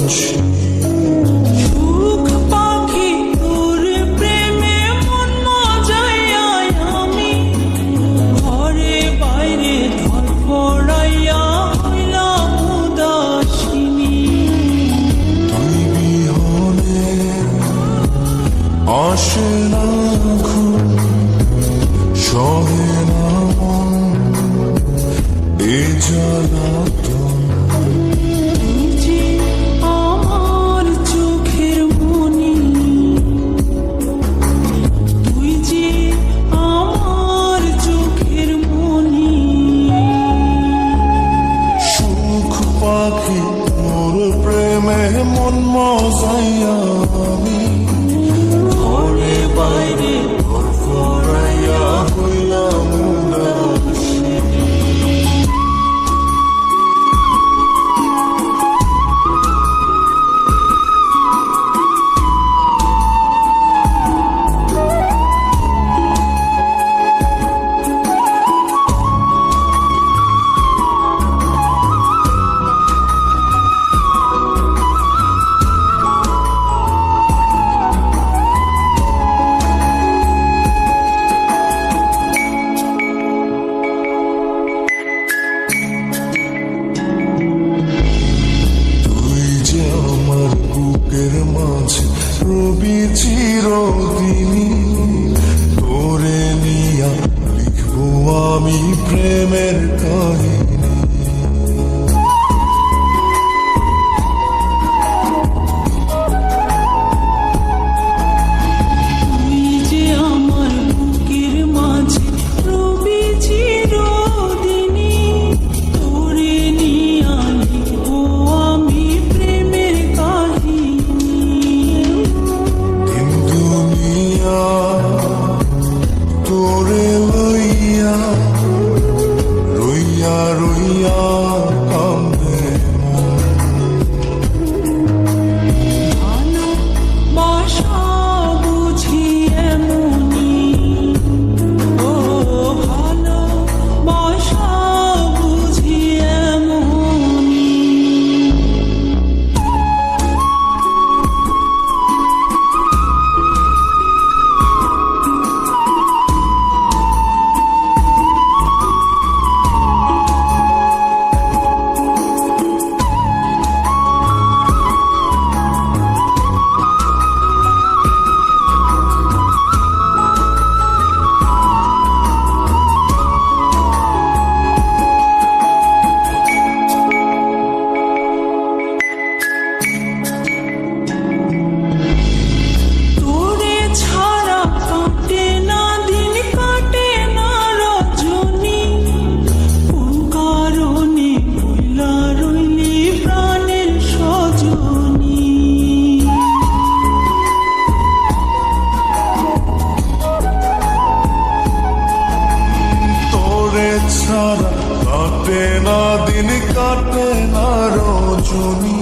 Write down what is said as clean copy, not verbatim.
আসি। সুখ পাখি তোর প্রেমে মন মজাইয়া আমি ঘরে বাইরে ধরফড়াইয়া হইলাম উদাসিনী। তুই বিহনে আসে না ঘুম, সহে না মন এ জ্বালাতন। তুই যে আমার চোখের মনি, তুই যে আমার চোখের মনি। সুখ পাখি তোর প্রেমে মন মজাইয়া আমি ঘরে বাইরে ধরফড়াইয়া হইলাম উদাসী। বুকের মাঝে রবি চিরদিনই, তোরে নিয়া লিখবো আমি প্রেমের কাহিনী। তুই যে আমার বুকের মাঝে রবি চিরদিনই, তোরে নিয়া লিখবো আমি প্রেমের কাহিনী। দিন দুনিয়া তোরে লইয়া রইয়া রইয়া কান্দে মন। ভালোবাসা বুঝি এমনি, ও ভালোবাসা বুঝি এমনি। তোরে ছাড়া কাটে না দিন, কাটে না রজনী, কোন কারণে ভুলা রইলি প্রাণের সজনী। তোরে ছাড়া কাটে না দিন, কাটে না রজনী,